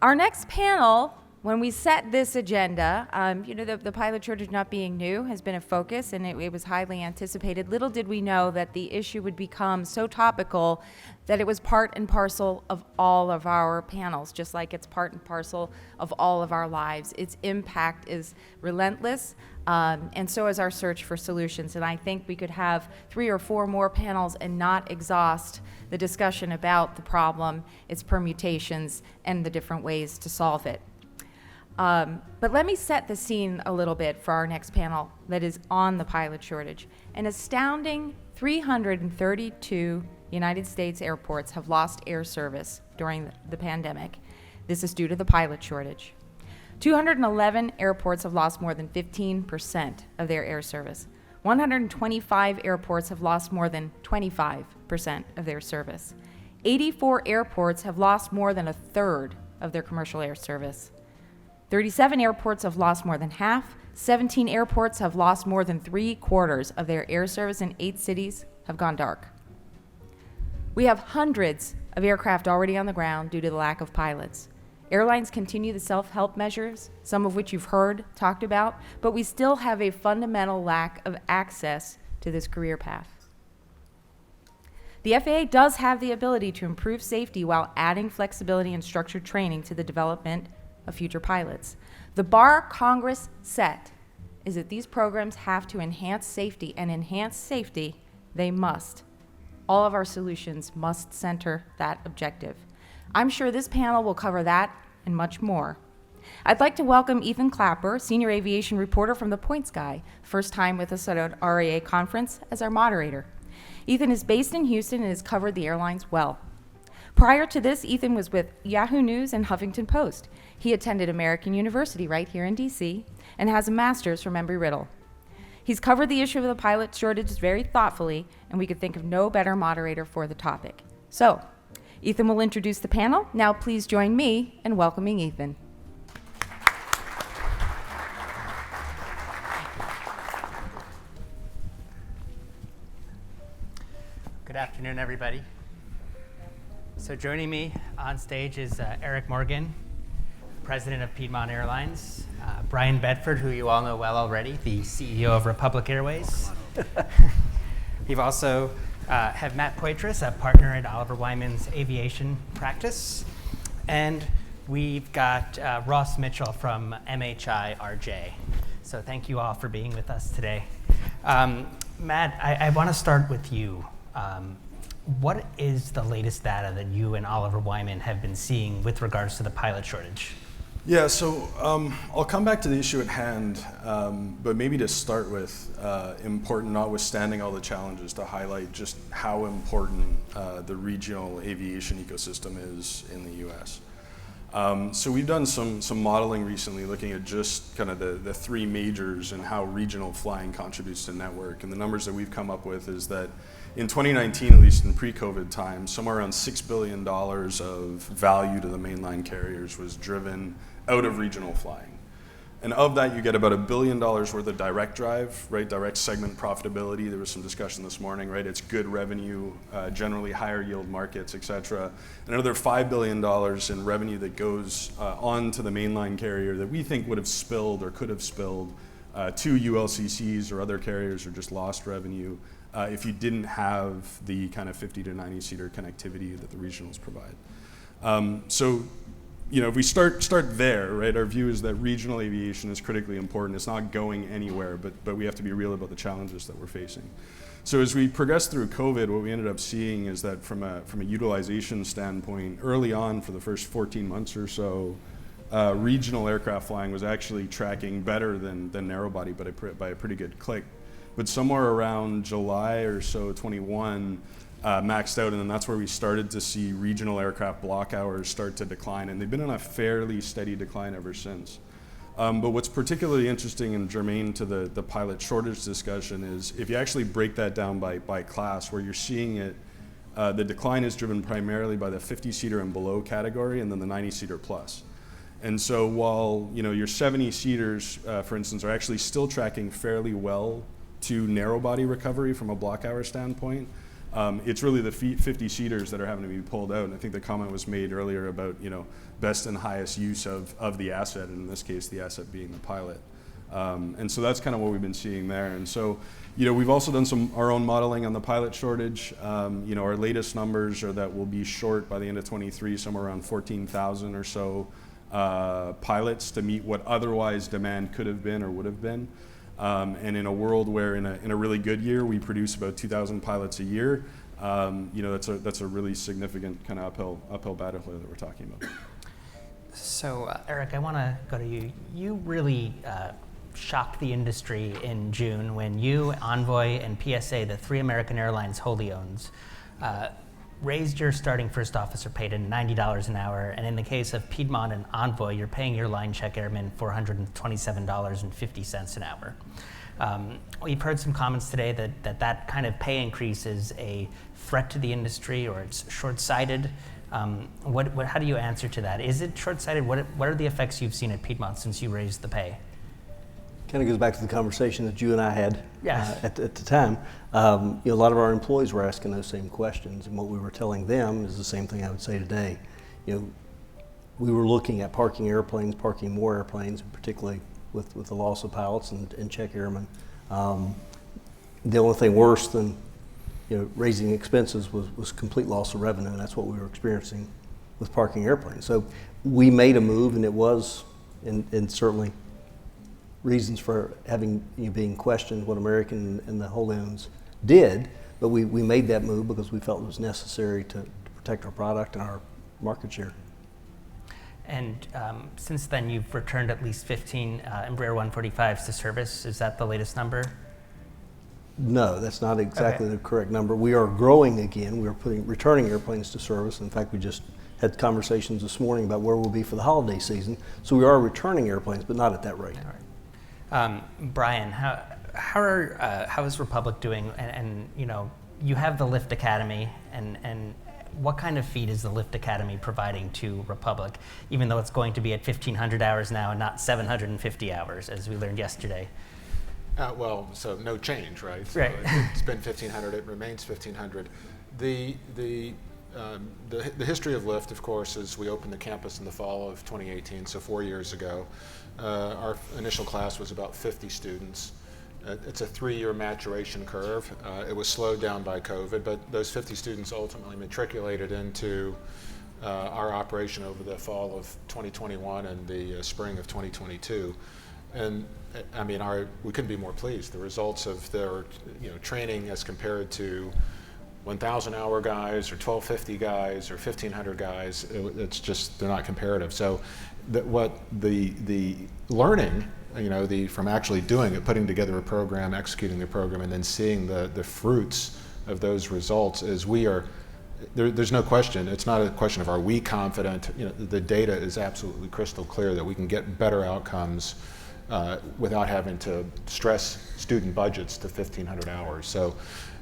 Our next panel, when we set this agenda, the pilot shortage not being new has been a focus, and it was highly anticipated. Little did we know that the issue would become so topical that it was part and parcel of all of our panels, just like it's part and parcel of all of our lives. Its impact is relentless, and so is our search for solutions. And I think we could have 3 or 4 more panels and not exhaust the discussion about the problem, its permutations, and the different ways to solve it. But let me set the scene a little bit for our next panel that is on the pilot shortage. An astounding 332 United States airports have lost air service during the pandemic. This is due to the pilot shortage. 211 airports have lost more than 15% of their air service. 125 airports have lost more than 25% of their service. 84 airports have lost more than a third of their commercial air service. 37 airports have lost more than half. 17 airports have lost more than 3/4 of their air service, and 8 cities have gone dark. We have hundreds of aircraft already on the ground due to the lack of pilots. Airlines continue the self-help measures, some of which you've heard talked about, but we still have a fundamental lack of access to this career path. The FAA does have the ability to improve safety while adding flexibility and structured training to the development of future pilots. The bar Congress set is that these programs have to enhance safety, and enhance safety they must. All of our solutions must center that objective. I'm sure this panel will cover that and much more. I'd like to welcome Ethan Klapper, Senior Aviation Reporter from the Point Sky, first time with us at an RAA conference, as our moderator. Ethan is based in Houston and has covered the airlines well. Prior to this, Ethan was with Yahoo News and Huffington Post. He attended American University right here in DC and has a master's from Embry-Riddle. He's covered the issue of the pilot shortage very thoughtfully, and we could think of no better moderator for the topic. So, Ethan will introduce the panel. Now please join me in welcoming Ethan. Good afternoon, everybody. So joining me on stage is Eric Morgan, President of Piedmont Airlines, Bryan Bedford, who you all know well already, the CEO of Republic Airways. We've also have Matt Poitras, a partner at Oliver Wyman's Aviation practice. And we've got Ross Mitchell from MHIRJ. So thank you all for being with us today. Matt, I want to start with you. What is the latest data that you and Oliver Wyman have been seeing with regards to the pilot shortage? Yeah, so I'll come back to the issue at hand, but maybe to start with, important, notwithstanding all the challenges, to highlight just how important the regional aviation ecosystem is in the US. So we've done some modeling recently looking at just kind of the 3 majors and how regional flying contributes to network. And the numbers that we've come up with is that in 2019, at least in pre-COVID times, somewhere around $6 billion of value to the mainline carriers was driven out of regional flying. And of that, you get about $1 billion worth of direct drive, right? Direct segment profitability. There was some discussion this morning, right? It's good revenue, generally higher yield markets, et cetera. Another $5 billion in revenue that goes on to the mainline carrier that we think would have spilled or could have spilled to ULCCs or other carriers, or just lost revenue if you didn't have the kind of 50 to 90 seater connectivity that the regionals provide. So, you know, if we start there, right, our view is that regional aviation is critically important. It's not going anywhere, but we have to be real about the challenges that we're facing. So as we progress through COVID, what we ended up seeing is that from a utilization standpoint, early on for the first 14 months or so, regional aircraft flying was actually tracking better than narrow body, but by a pretty good click. But somewhere around July or so, 21, maxed out, and then that's where we started to see regional aircraft block hours start to decline, and they've been on a fairly steady decline ever since. But what's particularly interesting and germane to the pilot shortage discussion is if you actually break that down by class, where you're seeing it, the decline is driven primarily by the 50-seater and below category, and then the 90-seater plus. And so while your 70-seaters, for instance, are actually still tracking fairly well to narrow body recovery from a block hour standpoint, It's really the 50-seaters that are having to be pulled out. And I think the comment was made earlier about, best and highest use of the asset, and in this case, the asset being the pilot. And so that's kind of what we've been seeing there. And so, we've also done our own modeling on the pilot shortage. Our latest numbers are that we'll be short by the end of 23, somewhere around 14,000 or so pilots to meet what otherwise demand could have been or would have been. And in a world where in a really good year, we produce about 2,000 pilots a year, that's a really significant kind of uphill battle that we're talking about. So, Eric, I want to go to you. You really shocked the industry in June when you, Envoy, and PSA, the three American Airlines wholly owns, raised your starting first officer pay to $90 an hour, and in the case of Piedmont and Envoy, you're paying your line check airmen $427.50 an hour. We've heard some comments today that kind of pay increase is a threat to the industry or it's short-sighted. How do you answer to that? Is it short-sighted? What are the effects you've seen at Piedmont since you raised the pay? Kind of goes back to the conversation that you and I had Yes. at the time. A lot of our employees were asking those same questions, and what we were telling them is the same thing I would say today. We were looking at parking more airplanes, particularly with the loss of pilots and check airmen. The only thing worse than raising expenses was complete loss of revenue, and that's what we were experiencing with parking airplanes. So we made a move, and it was, and certainly reasons for having being questioned what American and the wholly owns did, but we made that move because we felt it was necessary to protect our product and our market share. And since then, you've returned at least 15 Embraer 145s to service. Is that the latest number? No, that's not exactly the correct number. We are growing again. We're returning airplanes to service. In fact, we just had conversations this morning about where we'll be for the holiday season. So we are returning airplanes, but not at that rate. All right. Bryan, how is Republic doing? And you have the Lift Academy, and what kind of feed is the Lift Academy providing to Republic, even though it's going to be at 1,500 hours now and not 750 hours, as we learned yesterday? So no change, right? So Right. It's been 1,500. It remains 1,500. The history of Lyft, of course, is we opened the campus in the fall of 2018, so 4 years ago. Our initial class was about 50 students. It's a 3-year maturation curve. It was slowed down by COVID, but those 50 students ultimately matriculated into our operation over the fall of 2021 and the spring of 2022. And I mean, we couldn't be more pleased. The results of their training as compared to 1,000-hour guys or 1,250 guys or 1,500 guys, it's just, they're not comparative. So the learning, from actually doing it, putting together a program, executing the program, and then seeing the fruits of those results is there's no question. It's not a question of are we confident. The data is absolutely crystal clear that we can get better outcomes without having to stress student budgets to 1,500 hours. So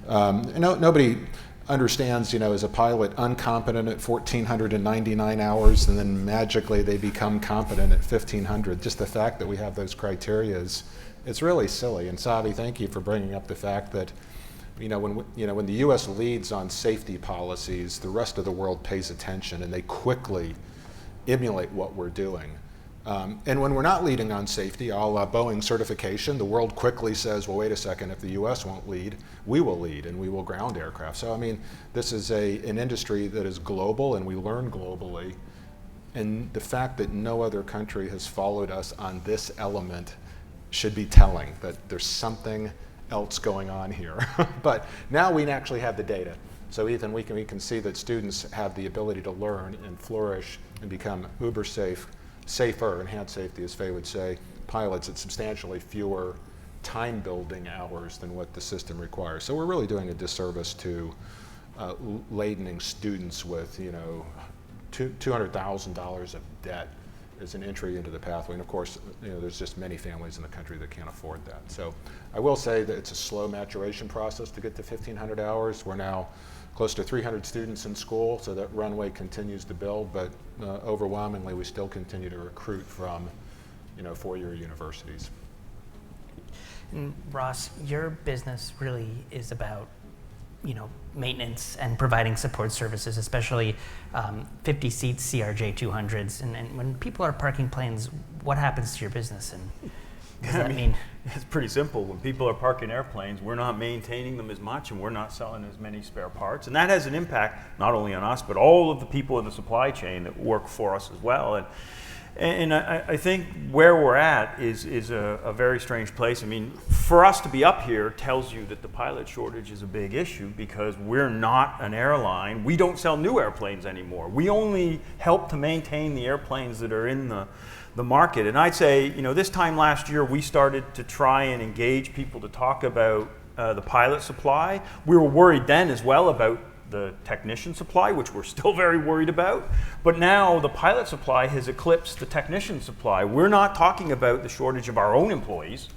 nobody understands, as a pilot, incompetent at 1,499 hours, and then magically they become competent at 1,500. Just the fact that we have those criteria it's really silly. And Savi, thank you for bringing up the fact that, when the U.S. leads on safety policies, the rest of the world pays attention, and they quickly emulate what we're doing. And when we're not leading on safety, a la Boeing certification, the world quickly says, well, wait a second, if the US won't lead, we will lead and we will ground aircraft. So, I mean, this is an industry that is global and we learn globally. And the fact that no other country has followed us on this element should be telling that there's something else going on here. But now we actually have the data. So Ethan, we can see that students have the ability to learn and flourish and become uber safer, enhanced safety, as Faye would say, pilots at substantially fewer time building hours than what the system requires. So we're really doing a disservice to ladening students with, $200,000 of debt as an entry into the pathway. And of course, there's just many families in the country that can't afford that. So I will say that it's a slow maturation process to get to 1,500 hours. We're now close to 300 students in school, so that runway continues to build, but overwhelmingly we still continue to recruit from four-year universities. And Ross, your business really is about maintenance and providing support services, especially 50-seat CRJ 200s. And when people are parking planes, what happens to your business? And does that mean? It's pretty simple. When people are parking airplanes, we're not maintaining them as much and we're not selling as many spare parts. And that has an impact not only on us, but all of the people in the supply chain that work for us as well. And I think where we're at is a very strange place. I mean, for us to be up here tells you that the pilot shortage is a big issue because we're not an airline. We don't sell new airplanes anymore. We only help to maintain the airplanes that are in the market. And I'd say, this time last year, we started to try and engage people to talk about the pilot supply. We were worried then as well about the technician supply, which we're still very worried about. But now the pilot supply has eclipsed the technician supply. We're not talking about the shortage of our own employees.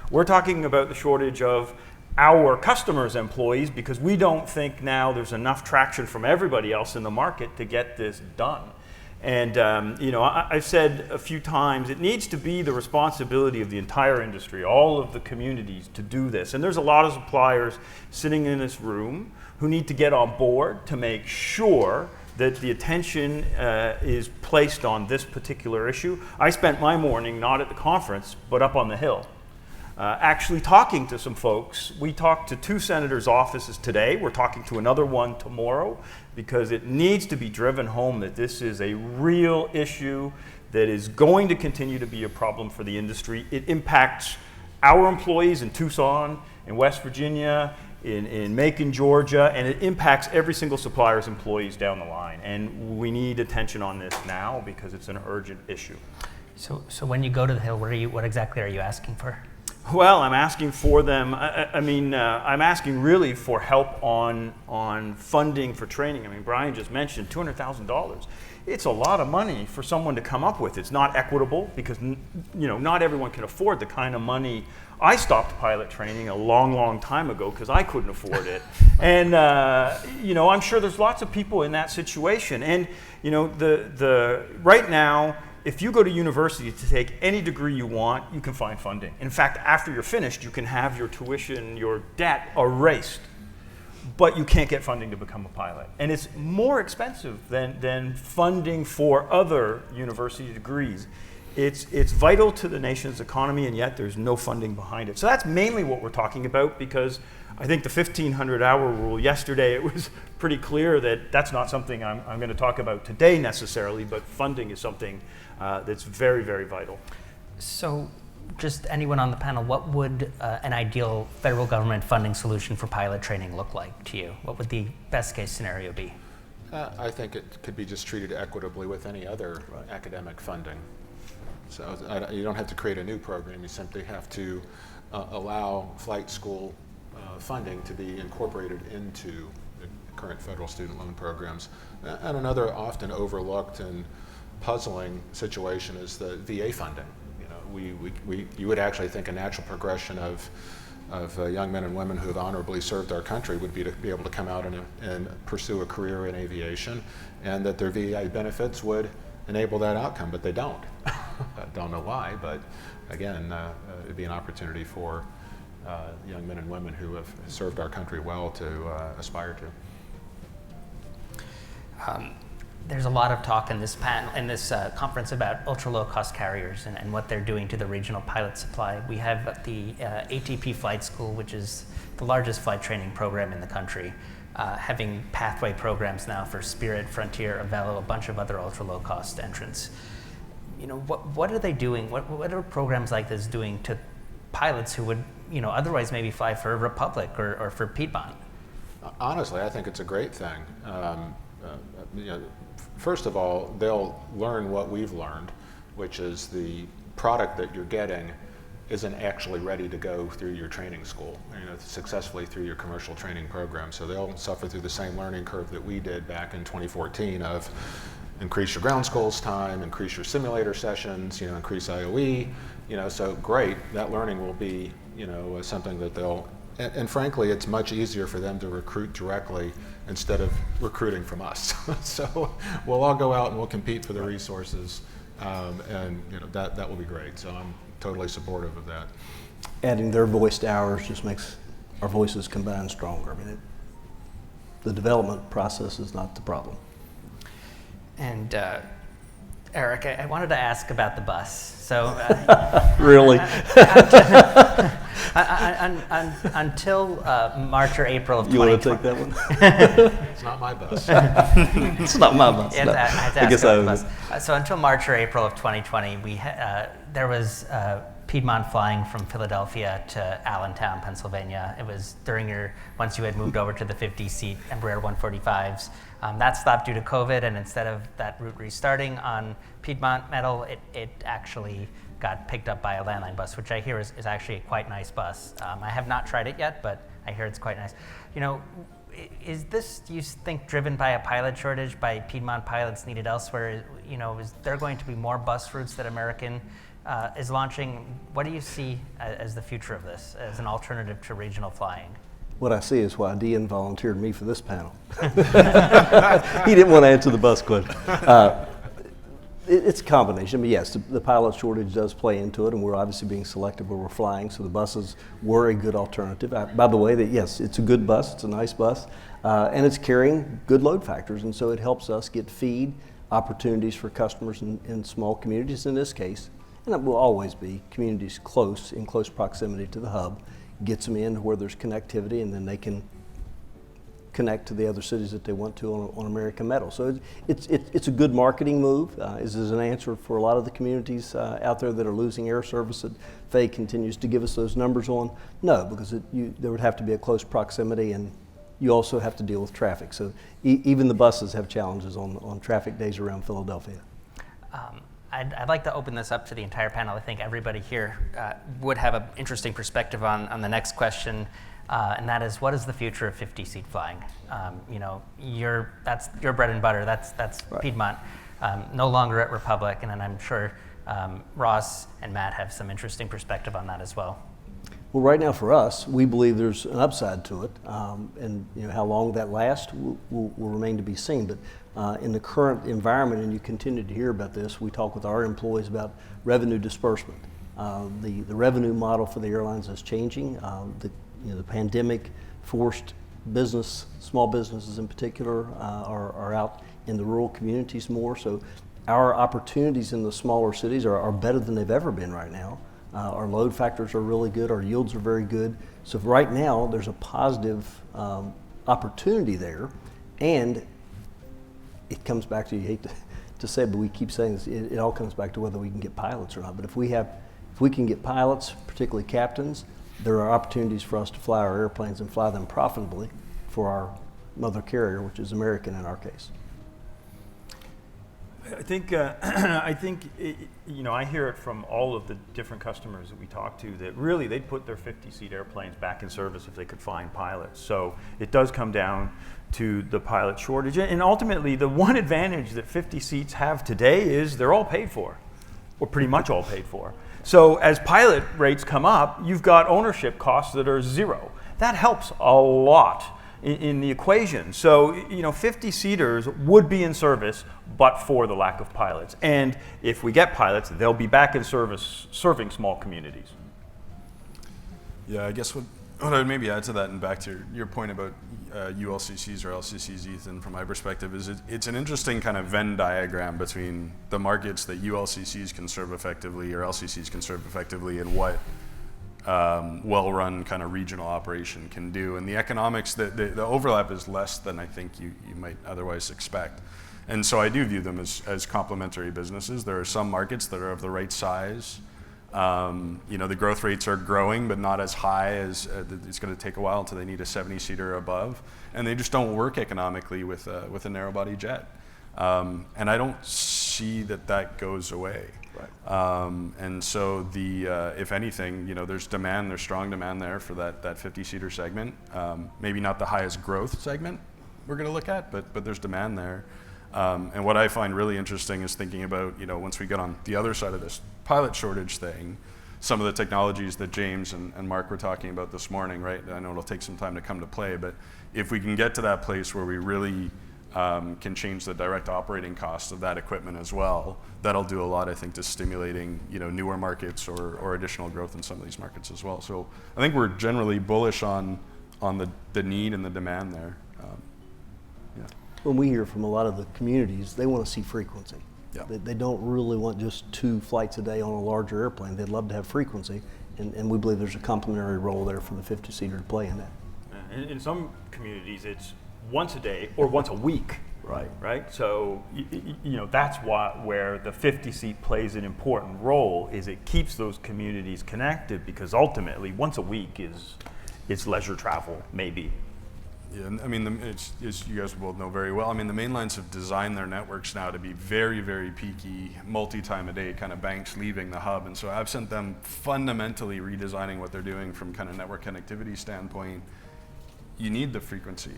We're talking about the shortage of our customers' employees because we don't think now there's enough traction from everybody else in the market to get this done. And I've said a few times, it needs to be the responsibility of the entire industry, all of the communities, to do this. And there's a lot of suppliers sitting in this room who need to get on board to make sure that the attention is placed on this particular issue. I spent my morning not at the conference, but up on the Hill, actually talking to some folks. We talked to 2 senators' offices today. We're talking to another one tomorrow because it needs to be driven home that this is a real issue that is going to continue to be a problem for the industry. It impacts our employees in Tucson, in West Virginia, in Macon, Georgia, and it impacts every single supplier's employees down the line. And we need attention on this now because it's an urgent issue. So when you go to the Hill, what exactly are you asking for? Well, I'm asking for them. I'm asking really for help on funding for training. I mean, Bryan just mentioned $200,000. It's a lot of money for someone to come up with. It's not equitable because not everyone can afford the kind of money. I stopped pilot training a long time ago because I couldn't afford it. And I'm sure there's lots of people in that situation. And right now, if you go to university to take any degree you want, you can find funding. In fact, after you're finished, you can have your tuition, your debt erased, but you can't get funding to become a pilot. And it's more expensive than funding for other university degrees. It's vital to the nation's economy, and yet there's no funding behind it. So that's mainly what we're talking about, because I think the 1,500-hour rule yesterday, it was pretty clear that that's not something I'm going to talk about today necessarily, but funding is something that's very, very vital. So just anyone on the panel, what would an ideal federal government funding solution for pilot training look like to you? What would the best case scenario be? I think it could be just treated equitably with any other academic funding. So you don't have to create a new program. You simply have to allow flight school funding to be incorporated into the current federal student loan programs. And another often overlooked and puzzling situation is the VA funding. You would actually think a natural progression of young men and women who have honorably served our country would be to be able to come out and pursue a career in aviation, and that their VA benefits would enable that outcome, but they don't. I don't know why, but again, it'd be an opportunity for young men and women who have served our country well to aspire to. There's a lot of talk in this conference about ultra-low-cost carriers and what they're doing to the regional pilot supply. We have the ATP Flight School, which is the largest flight training program in the country, having pathway programs now for Spirit, Frontier, Avelo, a bunch of other ultra-low-cost entrants. What are they doing? What are programs like this doing to pilots who would otherwise maybe fly for Republic or for Piedmont? Honestly, I think it's a great thing. First of all, they'll learn what we've learned, which is the product that you're getting isn't actually ready to go through your training school, successfully through your commercial training program. So they'll suffer through the same learning curve that we did back in 2014 of increase your ground schools time, increase your simulator sessions, increase IOE, so great, that learning will be, something that they'll, and frankly, it's much easier for them to recruit directly instead of recruiting from us. So we'll all go out and we'll compete for the resources, and that will be great. So I'm totally supportive of that. Adding their voice to ours just makes our voices combined stronger. the development process is not the problem. And Eric, I wanted to ask about the bus. So Really? until March or April of You want to 2020. take that one? It's not my bus. It's not my bus. Yeah, No. I had to I ask guess about I the was. bus. So until March or April of 2020, there was Piedmont flying from Philadelphia to Allentown, Pennsylvania. It was once you had moved over to the 50-seat Embraer 145s. That stopped due to COVID, and instead of that route restarting on Piedmont metal, it actually got picked up by a landline bus, which I hear is actually a quite nice bus. I have not tried it yet, but I hear it's quite nice. You know, is this, do you think, driven by a pilot shortage, by Piedmont pilots needed elsewhere? You know, is there going to be more bus routes that American is launching? What do you see as the future of this, as an alternative to regional flying? What I see is why Dean volunteered me for this panel. He didn't want to answer the bus question. It's a combination. But yes, the pilot shortage does play into it, and we're obviously being selective where we're flying, so the buses were a good alternative. By the way, yes, it's a good bus, it's a nice bus, and it's carrying good load factors, and so it helps us get feed opportunities for customers in small communities in this case, and it will always be communities in close proximity to the hub, gets them in where there's connectivity, and then they can connect to the other cities that they want to on American metal. So it's a good marketing move. Is an answer for a lot of the communities out there that are losing air service that Faye continues to give us those numbers on? No, because there would have to be a close proximity, and you also have to deal with traffic. So even the buses have challenges on traffic days around Philadelphia. I'd like to open this up to the entire panel. I think everybody here would have an interesting perspective on the next question, and that is, what is the future of 50-seat flying? You know, that's your bread and butter. That's Right. Piedmont, no longer at Republic, and then I'm sure Ross and Matt have some interesting perspective on that as well. Well, right now for us, we believe there's an upside to it, and how long that lasts will remain to be seen. But in the current environment, and you continue to hear about this, we talk with our employees about revenue disbursement. The revenue model for the airlines is changing. The pandemic forced small businesses in particular, are out in the rural communities more. So our opportunities in the smaller cities are better than they've ever been right now. Our load factors are really good. Our yields are very good. So right now, there's a positive opportunity there, and it comes back to, you hate to say it, but we keep saying this, it all comes back to whether we can get pilots or not. But if we can get pilots, particularly captains, there are opportunities for us to fly our airplanes and fly them profitably for our mother carrier, which is American in our case. I think I hear it from all of the different customers that we talk to that really they'd put their 50-seat airplanes back in service if they could find pilots. So it does come down to the pilot shortage. And ultimately, the one advantage that 50 seats have today is they're all paid for, or pretty much all paid for. So as pilot rates come up, you've got ownership costs that are zero. That helps a lot in the equation. So 50-seaters would be in service but for the lack of pilots. And if we get pilots, they'll be back in service serving small communities. Yeah, I guess what I would maybe add to that, and back to your point about ULCCs or LCCs, Ethan, from my perspective, is it's an interesting kind of Venn diagram between the markets that ULCCs can serve effectively or LCCs can serve effectively and what well-run kind of regional operation can do. And the economics, the overlap is less than I think you might otherwise expect. And so I do view them as complementary businesses. There are some markets that are of the right size. The growth rates are growing, but not as high as it's going to take a while until they need a 70-seater or above, and they just don't work economically with a narrow-body jet. And I don't see that goes away. Right. And so if anything, there's strong demand there for that 50-seater segment. Maybe not the highest growth segment we're going to look at, but there's demand there. And what I find really interesting is thinking about, once we get on the other side of this pilot shortage thing, some of the technologies that James and Mark were talking about this morning, right? I know it'll take some time to come to play, but if we can get to that place where we really can change the direct operating costs of that equipment as well, that'll do a lot, I think, to stimulating, newer markets or additional growth in some of these markets as well. So I think we're generally bullish on the need and the demand there. When we hear from a lot of the communities, they want to see frequency. Yeah. They don't really want just 2 flights a day on a larger airplane. They'd love to have frequency, and we believe there's a complementary role there for the 50-seater to play in that. In some communities, it's once a day or once a week. Right. Right. So that's where the 50-seat plays an important role. Is it keeps those communities connected, because ultimately once a week is leisure travel maybe. Yeah, and I mean, it's you guys will know very well. I mean, the main lines have designed their networks now to be very, very peaky, multi-time a day kind of banks leaving the hub. And so I've sent them fundamentally redesigning what they're doing from kind of network connectivity standpoint. You need the frequency,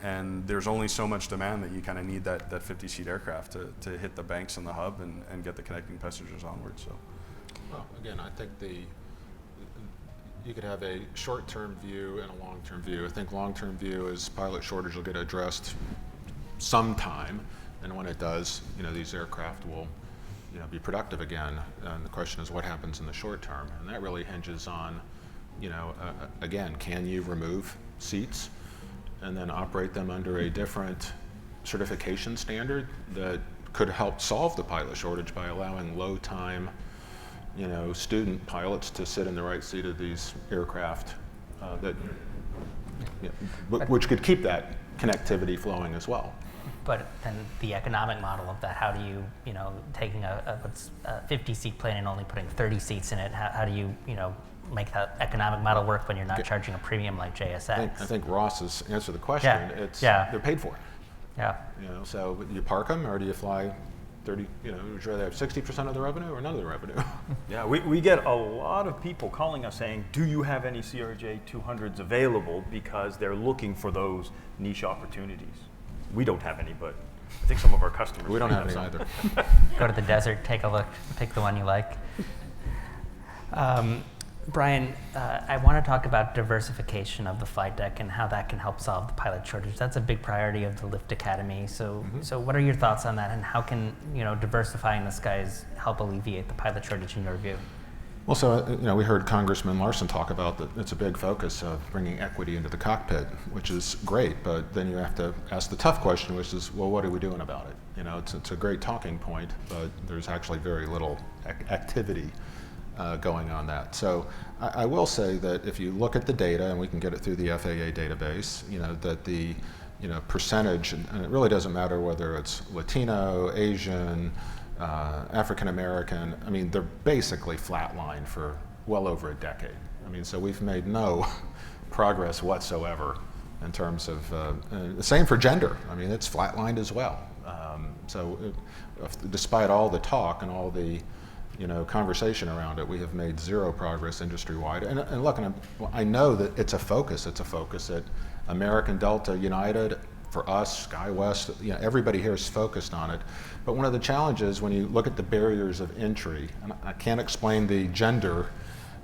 and there's only so much demand that you kind of need that 50-seat aircraft to hit the banks in the hub and get the connecting passengers onward. So, Well, again, I think you could have a short-term view and a long-term view. I think long-term view is pilot shortage will get addressed sometime, and when it does, these aircraft will, be productive again. And the question is, what happens in the short term? And that really hinges on, again, can you remove seats and then operate them under a different certification standard that could help solve the pilot shortage by allowing low-time student pilots to sit in the right seat of these aircraft, which could keep that connectivity flowing as well. But then the economic model of that, how do you, taking a 50-seat plane and only putting 30 seats in it, how do you, make that economic model work when you're not charging a premium like JSX? I think Ross has answered the question. Yeah. They're paid for. Yeah. So you park them, or do you fly 30, would you rather have 60% of the revenue or none of the revenue? Yeah, we get a lot of people calling us saying, do you have any CRJ 200s available, because they're looking for those niche opportunities. We don't have any, but I think some of our customers We don't have any some. either. Go to the desert, take a look, pick the one you like. Brian, I want to talk about diversification of the flight deck and how that can help solve the pilot shortage. That's a big priority of the Lift Academy. So what are your thoughts on that, and how can diversifying the skies help alleviate the pilot shortage in your view? Well, so we heard Congressman Larson talk about that. It's a big focus of bringing equity into the cockpit, which is great. But then you have to ask the tough question, which is, well, what are we doing about it? It's a great talking point, but there's actually very little activity going on that. So I will say that if you look at the data, and we can get it through the FAA database, that the percentage, and it really doesn't matter whether it's Latino, Asian, African American, I mean, they're basically flatlined for well over a decade. I mean, so we've made no progress whatsoever in terms of, the same for gender. I mean, it's flatlined as well. Despite all the talk and all the conversation around it, we have made zero progress industry-wide. And look, I know that it's a focus. It's a focus at American, Delta, United, for us, SkyWest. Everybody here is focused on it. But one of the challenges when you look at the barriers of entry, and I can't explain the gender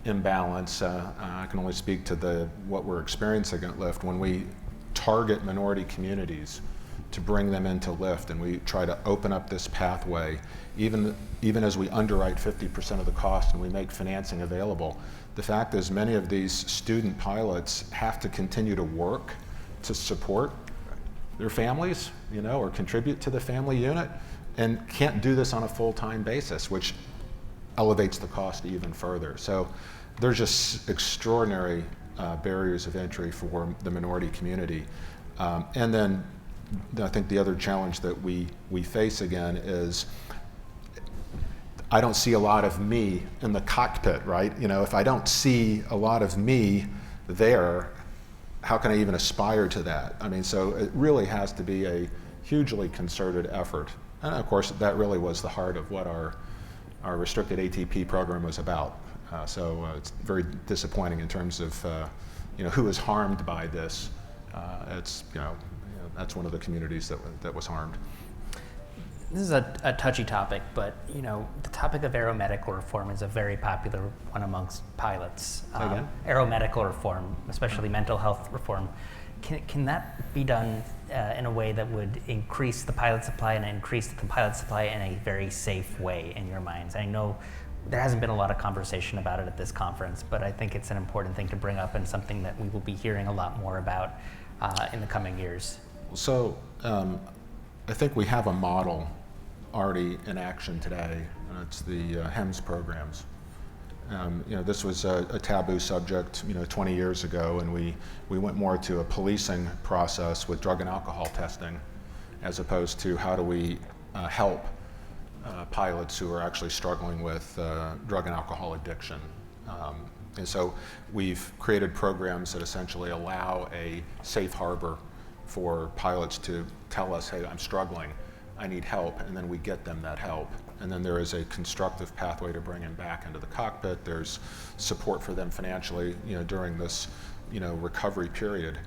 imbalance. I can only speak to what we're experiencing at Lyft when we target minority communities to bring them into Lyft, and we try to open up this pathway, even as we underwrite 50% of the cost and we make financing available. The fact is, many of these student pilots have to continue to work to support their families, or contribute to the family unit, and can't do this on a full-time basis, which elevates the cost even further. So there's just extraordinary barriers of entry for the minority community. And then I think the other challenge that we face again is, I don't see a lot of me in the cockpit, right? If I don't see a lot of me there, how can I even aspire to that? I mean, so it really has to be a hugely concerted effort. And of course, that really was the heart of what our restricted ATP program was about. So it's very disappointing in terms of who is harmed by this. That's one of the communities that was harmed. This is a touchy topic, but the topic of aeromedical reform is a very popular one amongst pilots. Again? Aeromedical reform, especially mental health reform, can that be done in a way that would increase the pilot supply and increase the pilot supply in a very safe way in your minds? I know there hasn't been a lot of conversation about it at this conference, but I think it's an important thing to bring up and something that we will be hearing a lot more about in the coming years. So I think we have a model already in action today, and it's the HEMS programs. This was a taboo subject, 20 years ago, and we went more to a policing process with drug and alcohol testing, as opposed to how do we help pilots who are actually struggling with drug and alcohol addiction. And so we've created programs that essentially allow a safe harbor for pilots to tell us, hey, I'm struggling, I need help, and then we get them that help. And then there is a constructive pathway to bring them back into the cockpit. There's support for them financially, during this, recovery period.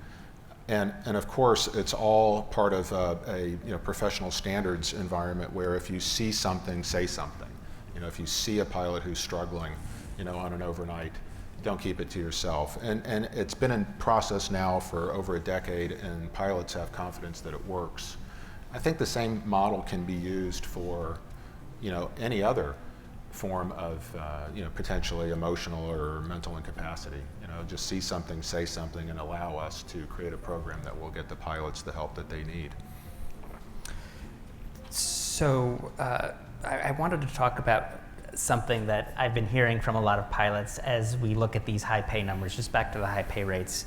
And of course, it's all part of a professional standards environment where if you see something, say something. If you see a pilot who's struggling, on an overnight, don't keep it to yourself. And it's been in process now for over a decade, and pilots have confidence that it works. I think the same model can be used for, any other form of, potentially emotional or mental incapacity. Just see something, say something, and allow us to create a program that will get the pilots the help that they need. So I wanted to talk about something that I've been hearing from a lot of pilots as we look at these high pay numbers, just back to the high pay rates.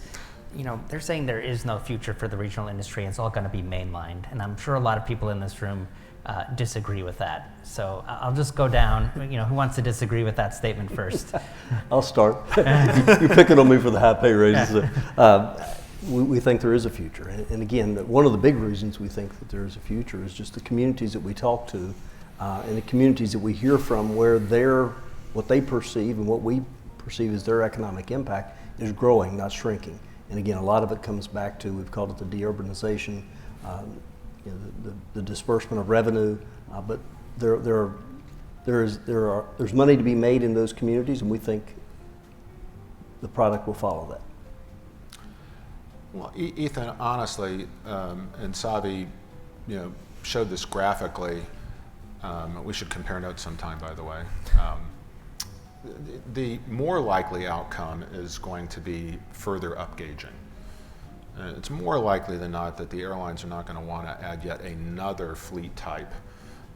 They're saying there is no future for the regional industry, and it's all going to be mainlined. And I'm sure a lot of people in this room disagree with that. So I'll just go down. Who wants to disagree with that statement first? I'll start. You're picking on me for the high pay raises. We think there is a future. And again, one of the big reasons we think that there is a future is just the communities that we talk to and the communities that we hear from, where what they perceive and what we perceive as their economic impact is growing, not shrinking. And again, a lot of it comes back to, we've called it the deurbanization, the disbursement of revenue, but there's money to be made in those communities, and we think the product will follow that. Well, Ethan, honestly, and Savi, showed this graphically. We should compare notes sometime, by the way. The more likely outcome is going to be further upgauging. It's more likely than not that the airlines are not going to want to add yet another fleet type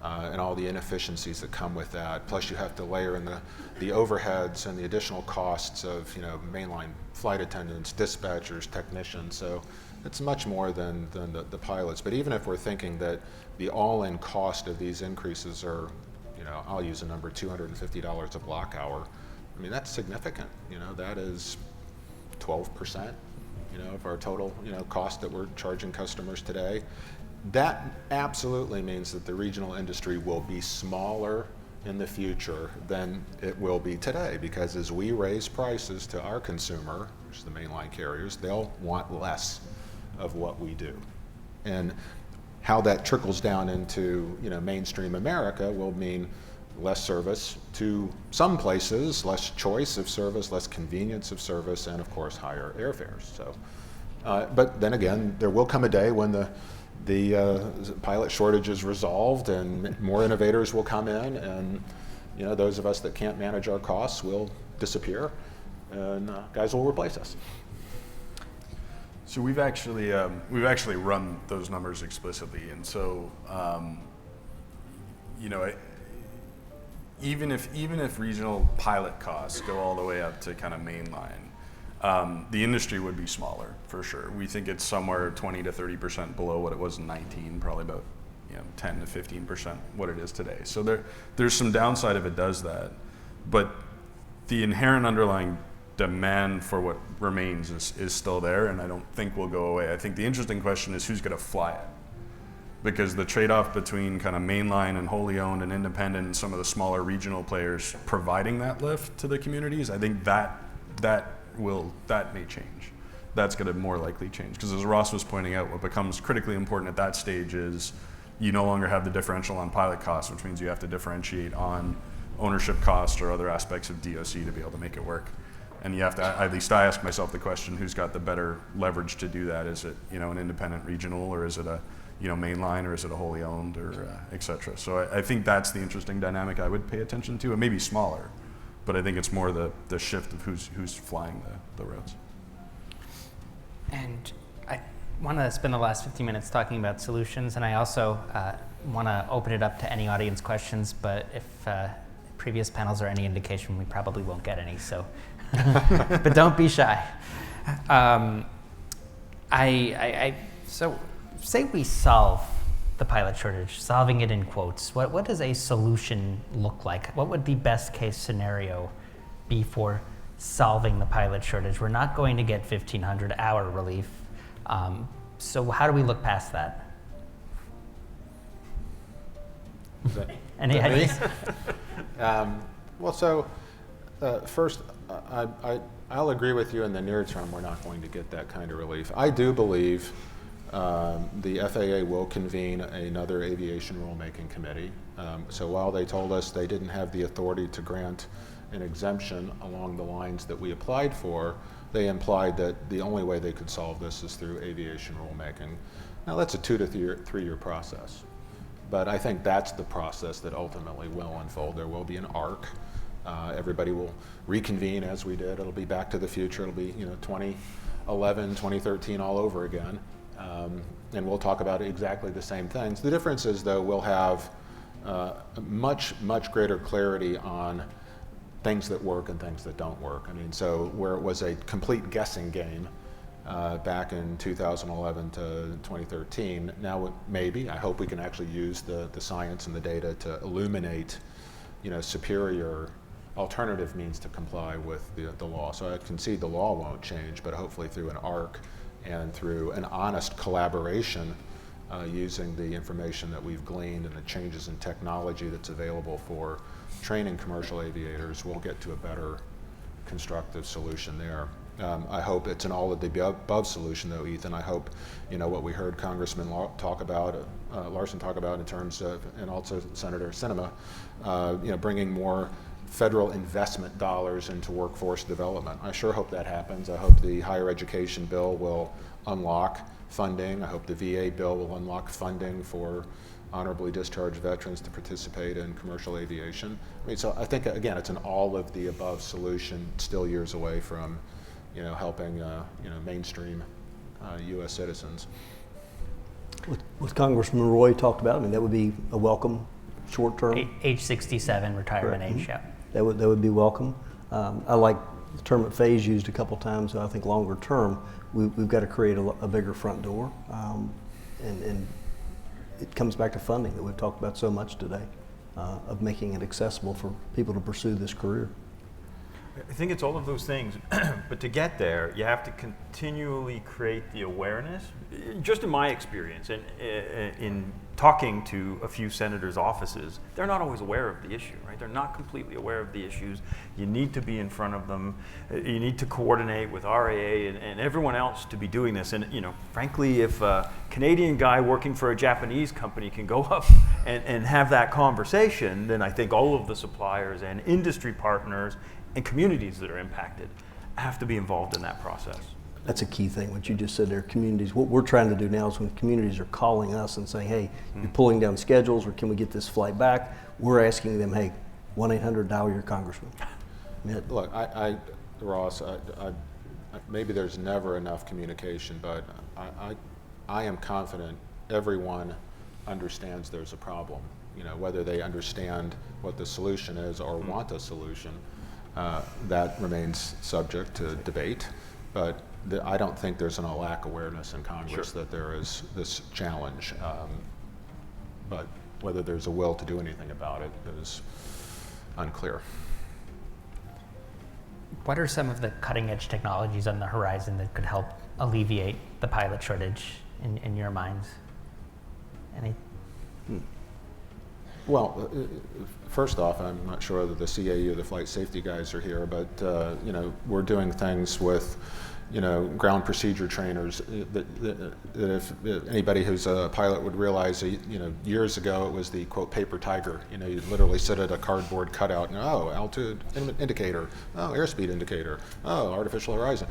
and all the inefficiencies that come with that. Plus, you have to layer in the overheads and the additional costs of mainline flight attendants, dispatchers, technicians. So it's much more than the pilots. But even if we're thinking that the all-in cost of these increases are, I'll use a number, $250 a block hour. I mean, that's significant. That is 12%, of our total, cost that we're charging customers today. That absolutely means that the regional industry will be smaller in the future than it will be today, because as we raise prices to our consumer, which is the mainline carriers, they'll want less of what we do. And how that trickles down into mainstream America will mean less service to some places, less choice of service, less convenience of service, and of course higher airfares. So, but then again, there will come a day when the pilot shortage is resolved and more innovators will come in, and those of us that can't manage our costs will disappear, and guys will replace us. So we've actually run those numbers explicitly, and so even if regional pilot costs go all the way up to kind of mainline, the industry would be smaller for sure. We think it's somewhere 20 to 30% below what it was in 19, probably about 10 to 15% what it is today. So there's some downside if it does that, but the inherent underlying demand for what remains is still there, and I don't think will go away. I think the interesting question is who's going to fly it, because the trade-off between kind of mainline and wholly owned and independent and some of the smaller regional players providing that lift to the communities, I think that may change. That's going to more likely change, because as Ross was pointing out, what becomes critically important at that stage is you no longer have the differential on pilot costs, which means you have to differentiate on ownership costs or other aspects of DOC to be able to make it work. And you have to, at least I ask myself the question, who's got the better leverage to do that? Is it an independent regional, or is it a mainline, or is it a wholly owned, or et cetera? So I think that's the interesting dynamic I would pay attention to. It may be smaller, but I think it's more the shift of who's flying the routes. And want to spend the last 15 minutes talking about solutions, and I also want to open it up to any audience questions, but if previous panels are any indication, we probably won't get any, so, but don't be shy. So say we solve the pilot shortage, solving it in quotes, what does a solution look like? What would the best case scenario be for solving the pilot shortage? We're not going to get 1,500 hour relief. So how do we look past that? Any ideas? First, I'll agree with you in the near term, we're not going to get that kind of relief. I do believe the FAA will convene another aviation rulemaking committee. So while they told us they didn't have the authority to grant an exemption along the lines that we applied for, they implied that the only way they could solve this is through aviation rulemaking. Now that's a 2 to 3 year process, but I think that's the process that ultimately will unfold. There will be an arc. Everybody will reconvene as we did. It'll be Back to the Future. It'll be 2011, 2013 all over again, and we'll talk about exactly the same things. The difference is though we'll have much greater clarity on things that work and things that don't work. I mean, so where it was a complete guessing game back in 2011 to 2013, now maybe, I hope we can actually use the science and the data to illuminate, superior alternative means to comply with the law. So I concede the law won't change, but hopefully through an arc and through an honest collaboration using the information that we've gleaned and the changes in technology that's available for training commercial aviators, we'll get to a better constructive solution there. I hope it's an all of the above solution though, Ethan. I hope, what we heard Congressman Larson talk about in terms of, and also Senator Sinema, bringing more federal investment dollars into workforce development. I sure hope that happens. I hope the higher education bill will unlock funding. I hope the VA bill will unlock funding for honorably discharged veterans to participate in commercial aviation. I mean, so I think, again, it's an all of the above solution, still years away from, helping, mainstream U.S. citizens. What Congressman Roy talked about, I mean, that would be a welcome short term. Age 67, retirement Correct. age, yeah. That would be welcome. I like the term that Faye's used a couple times. So I think longer term, we've got to create a bigger front door, and it comes back to funding that we've talked about so much today, of making it accessible for people to pursue this career. I think it's all of those things, but to get there, you have to continually create the awareness. Just in my experience, and in talking to a few senators' offices, they're not always aware of the issue, right? They're not completely aware of the issues. You need to be in front of them. You need to coordinate with RAA and everyone else to be doing this. And frankly, if a Canadian guy working for a Japanese company can go up and have that conversation, then I think all of the suppliers and industry partners and communities that are impacted have to be involved in that process. That's a key thing, what you just said there, communities. What we're trying to do now is when communities are calling us and saying, hey, you're pulling down schedules, or can we get this flight back? We're asking them, hey, 1-800 dial your congressman. Look, Ross, maybe there's never enough communication, but I am confident everyone understands there's a problem. Whether they understand what the solution is or want a solution, that remains subject to debate. But I don't think there's a lack of awareness in Congress that there is this challenge. But whether there's a will to do anything about it is unclear. What are some of the cutting edge technologies on the horizon that could help alleviate the pilot shortage in your minds? Any? Well, first off, I'm not sure that the CAE or the flight safety guys are here, but we're doing things with ground procedure trainers that if anybody who's a pilot would realize, years ago it was the quote paper tiger. You literally sit at a cardboard cutout and altitude indicator, airspeed indicator, artificial horizon.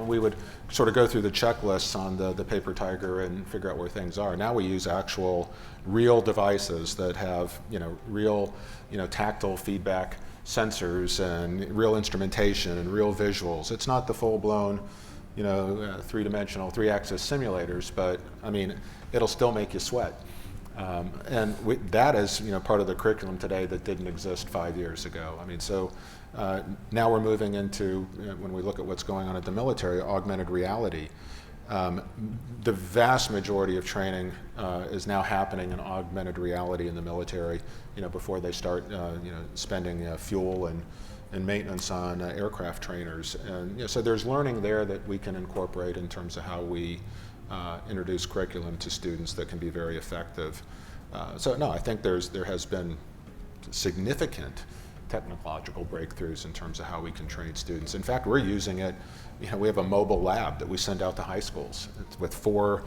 We would sort of go through the checklists on the paper tiger and figure out where things are. Now we use actual real devices that have real tactile feedback sensors and real instrumentation and real visuals. It's not the full-blown three-dimensional, three-axis simulators, but I mean, it'll still make you sweat. That is, part of the curriculum today that didn't exist 5 years ago. I mean, so now we're moving into, when we look at what's going on at the military, augmented reality. The vast majority of training is now happening in augmented reality in the military, before they start, spending fuel and maintenance on aircraft trainers. And so there's learning there that we can incorporate in terms of how we introduce curriculum to students that can be very effective. So no, I think there has been significant technological breakthroughs in terms of how we can train students. In fact, we're using it, we have a mobile lab that we send out to high schools with 4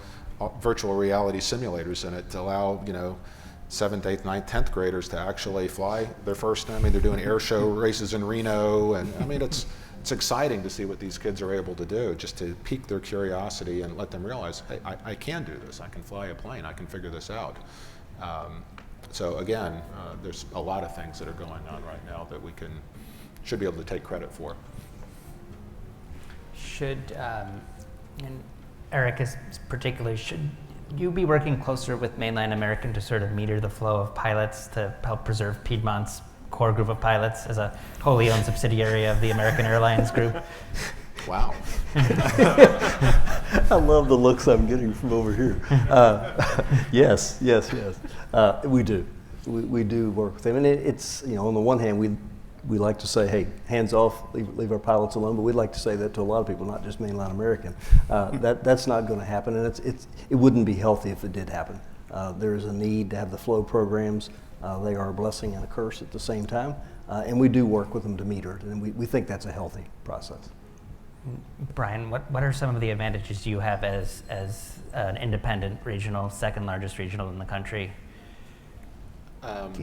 virtual reality simulators in it to allow, 7th, 8th, 9th, 10th graders to actually fly their first time. I mean, they're doing air show races in Reno, and I mean, it's exciting to see what these kids are able to do, just to pique their curiosity and let them realize, hey, I can do this. I can fly a plane. I can figure this out. So again, there's a lot of things that are going on right now that we should be able to take credit for. And Eric is particularly, should you be working closer with mainland American to sort of meter the flow of pilots to help preserve Piedmont's core group of pilots as a wholly owned subsidiary of the American Airlines group? Wow. I love the looks I'm getting from over here. Yes. We do. We do work with them. And it's, on the one hand, we like to say, hey, hands off, leave our pilots alone, but we'd like to say that to a lot of people, not just mainline American. That's not going to happen, and it wouldn't be healthy if it did happen. There is a need to have the flow programs. They are a blessing and a curse at the same time, and we do work with them to meter it, and we think that's a healthy process. Bryan, what are some of the advantages you have as an independent regional, second largest regional in the country,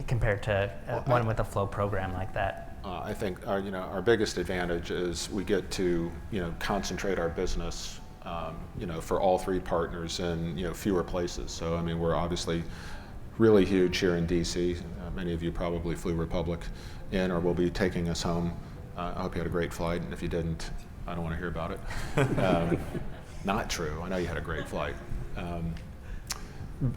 compared to one with a flow program like that? I think our biggest advantage is we get to concentrate our business for all 3 partners in fewer places. So I mean, we're obviously really huge here in DC. Many of you probably flew Republic in or will be taking us home. I hope you had a great flight, and if you didn't, I don't want to hear about it. Not true. I know you had a great flight.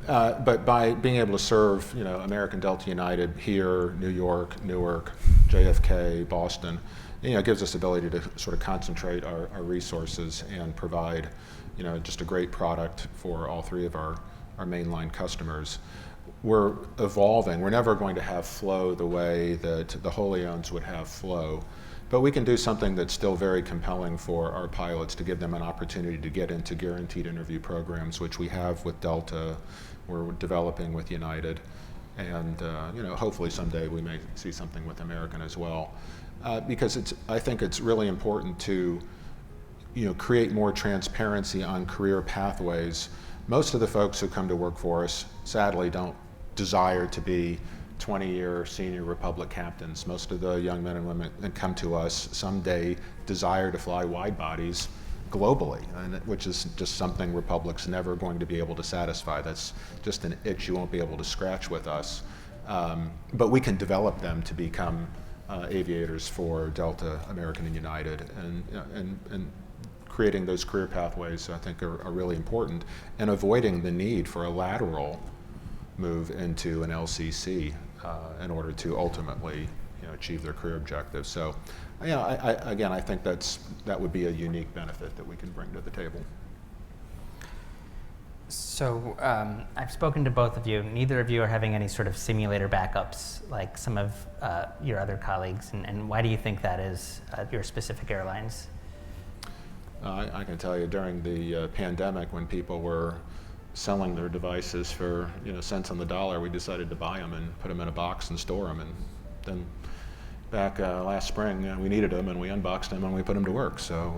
But by being able to serve, American Delta United here, New York, Newark, JFK, Boston, it gives us the ability to sort of concentrate our resources and provide, just a great product for all 3 of our mainline customers. We're evolving. We're never going to have flow the way that the wholly owns would have flow. But we can do something that's still very compelling for our pilots to give them an opportunity to get into guaranteed interview programs, which we have with Delta, we're developing with United, and hopefully someday we may see something with American as well. Because I think it's really important to create more transparency on career pathways. Most of the folks who come to work for us, sadly, don't desire to be 20-year senior Republic captains. Most of the young men and women that come to us someday desire to fly wide bodies globally, which is just something Republic's never going to be able to satisfy. That's just an itch you won't be able to scratch with us. But we can develop them to become aviators for Delta, American, and United, and creating those career pathways I think are really important, and avoiding the need for a lateral move into an LCC in order to ultimately achieve their career objectives. So I think that would be a unique benefit that we can bring to the table. So I've spoken to both of you. Neither of you are having any sort of simulator backups like some of your other colleagues, and why do you think that is at your specific airlines? I can tell you during the pandemic, when people were selling their devices for cents on the dollar, we decided to buy them and put them in a box and store them. And then back last spring, we needed them and we unboxed them and we put them to work. So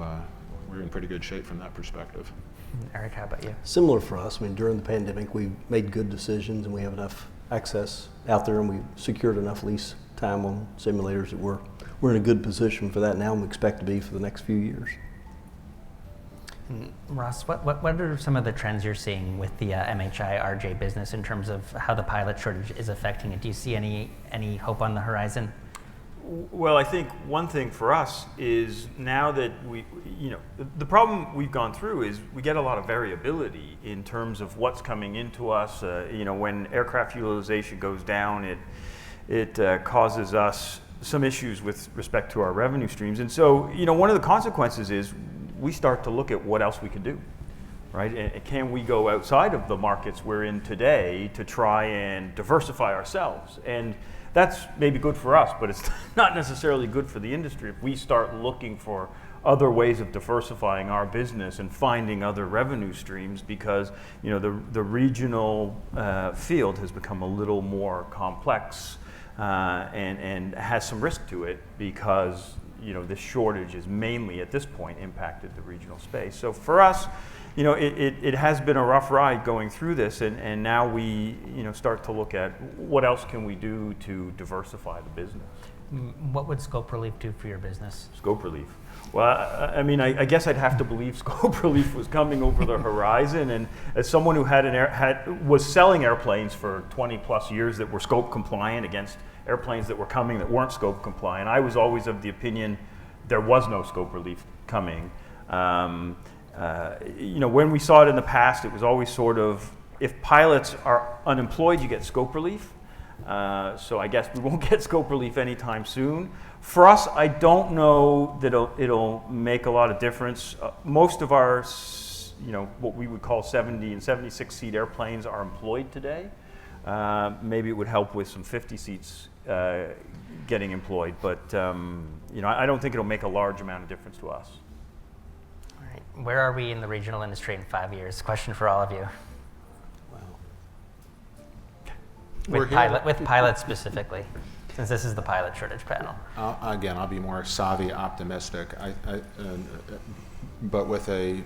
we're in pretty good shape from that perspective. Eric, how about you? Similar for us. I mean, during the pandemic, we made good decisions and we have enough access out there, and we secured enough lease time on simulators that we're in a good position for that now, and we expect to be for the next few years. Ross, what are some of the trends you're seeing with the MHIRJ business in terms of how the pilot shortage is affecting it? Do you see any hope on the horizon? Well, I think one thing for us is now that the problem we've gone through is we get a lot of variability in terms of what's coming into us. When aircraft utilization goes down, it causes us some issues with respect to our revenue streams. And so, one of the consequences is we start to look at what else we can do, right? And can we go outside of the markets we're in today to try and diversify ourselves? And that's maybe good for us, but it's not necessarily good for the industry if we start looking for other ways of diversifying our business and finding other revenue streams, because the regional field has become a little more complex and has some risk to it, because this shortage has mainly at this point impacted the regional space. So for us, it has been a rough ride going through this, and now we start to look at what else can we do to diversify the business. What would scope relief do for your business? Scope relief. Well, I guess I'd have to believe scope relief was coming over the horizon, and as someone who was selling airplanes for 20 plus years that were scope compliant against airplanes that were coming that weren't scope compliant, I was always of the opinion there was no scope relief coming. When we saw it in the past, it was always sort of, if pilots are unemployed, you get scope relief. So I guess we won't get scope relief anytime soon. For us, I don't know that it'll make a lot of difference. Most of our, what we would call 70 and 76 seat airplanes are employed today. Maybe it would help with some 50 seats getting employed, but I don't think it'll make a large amount of difference to us. Where are we in the regional industry in 5 years? Question for all of you. Wow. With pilots specifically, since this is the pilot shortage panel. Again, I'll be more savvy optimistic, but with a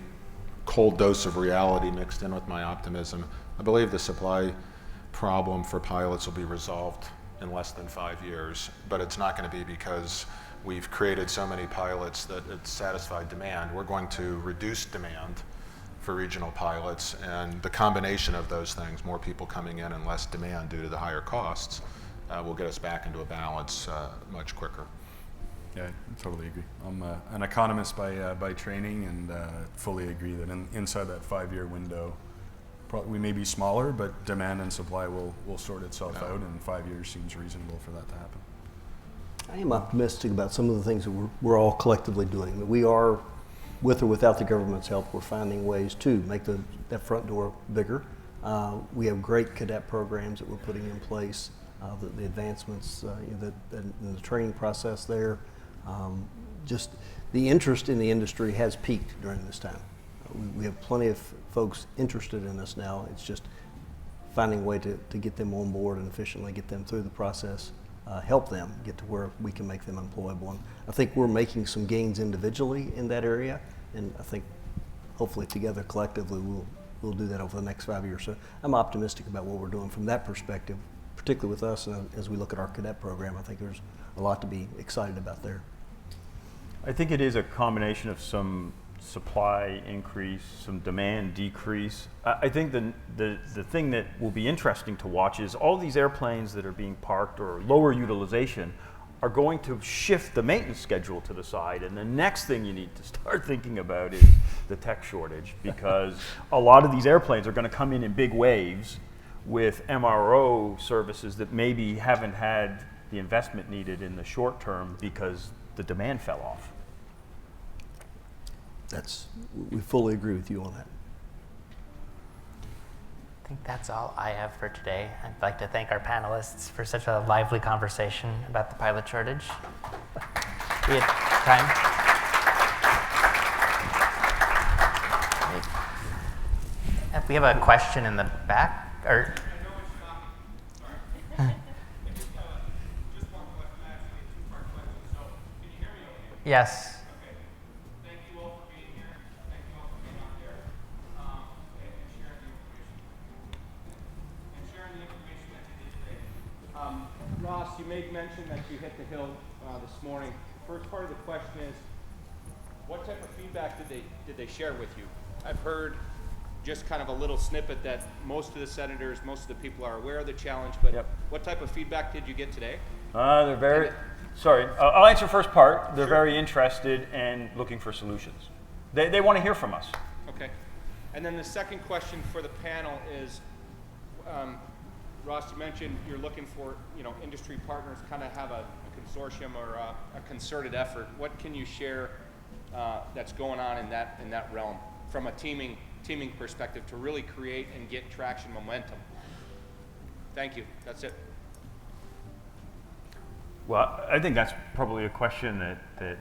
cold dose of reality mixed in with my optimism. I believe the supply problem for pilots will be resolved in less than 5 years, but it's not going to be because we've created so many pilots that it's satisfied demand. We're going to reduce demand for regional pilots, and the combination of those things, more people coming in and less demand due to the higher costs, will get us back into a balance much quicker. Yeah, I totally agree. I'm an economist by training, and fully agree that inside that 5-year window, we may be smaller, but demand and supply will sort itself out, and 5 years seems reasonable for that to happen. I am optimistic about some of the things that we're all collectively doing. We are, with or without the government's help, we're finding ways to make that front door bigger. We have great cadet programs that we're putting in place, the advancements in the training process there. Just the interest in the industry has peaked during this time. We have plenty of folks interested in us now. It's just finding a way to get them on board and efficiently get them through the process. Help them get to where we can make them employable. And I think we're making some gains individually in that area, and I think hopefully together collectively we'll do that over the next 5 years. So I'm optimistic about what we're doing from that perspective, particularly with us, and as we look at our cadet program. I think there's a lot to be excited about there. I think it is a combination of some supply increase, some demand decrease. I think the thing that will be interesting to watch is all these airplanes that are being parked or lower utilization are going to shift the maintenance schedule to the side, and the next thing you need to start thinking about is the tech shortage, because a lot of these airplanes are going to come in big waves with MRO services that maybe haven't had the investment needed in the short term because the demand fell off. We fully agree with you on that. I think that's all I have for today. I'd like to thank our panelists for such a lively conversation about the pilot shortage. We had time. We have a question in the back, or. Yes. Ross, you made mention that you hit the hill this morning. First part of the question is, what type of feedback did they share with you? I've heard just kind of a little snippet that most of the senators, most of the people are aware of the challenge, but What type of feedback did you get today? They're very Sorry, I'll answer the first part. They're very interested and looking for solutions. They want to hear from us. Okay. And then the second question for the panel is, Ross, you mentioned you're looking for, industry partners, kind of have a consortium or a concerted effort. What can you share that's going on in that realm from a teaming perspective to really create and get traction momentum? Thank you. That's it. Well, I think that's probably a question that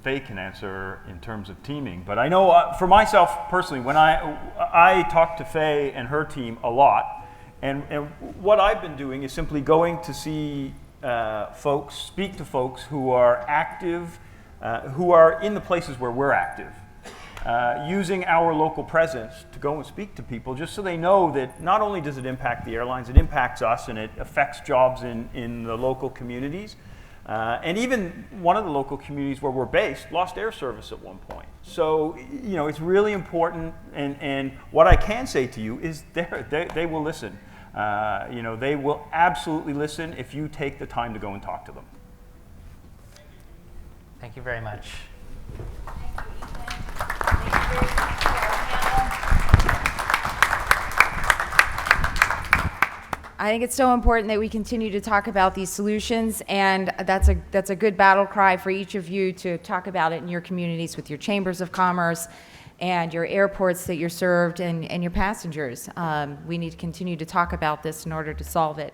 Faye can answer in terms of teaming. But I know for myself personally, when I talk to Faye and her team a lot, and what I've been doing is simply going to see folks, speak to folks who are active, who are in the places where we're active, using our local presence to go and speak to people just so they know that not only does it impact the airlines, it impacts us and it affects jobs in the local communities. And even one of the local communities where we're based lost air service at one point. So, it's really important. And what I can say to you is they will listen. They will absolutely listen if you take the time to go and talk to them. Thank you very much. I think it's so important that we continue to talk about these solutions, and that's a good battle cry for each of you to talk about it in your communities with your chambers of commerce and your airports that you're served and your passengers. We need to continue to talk about this in order to solve it.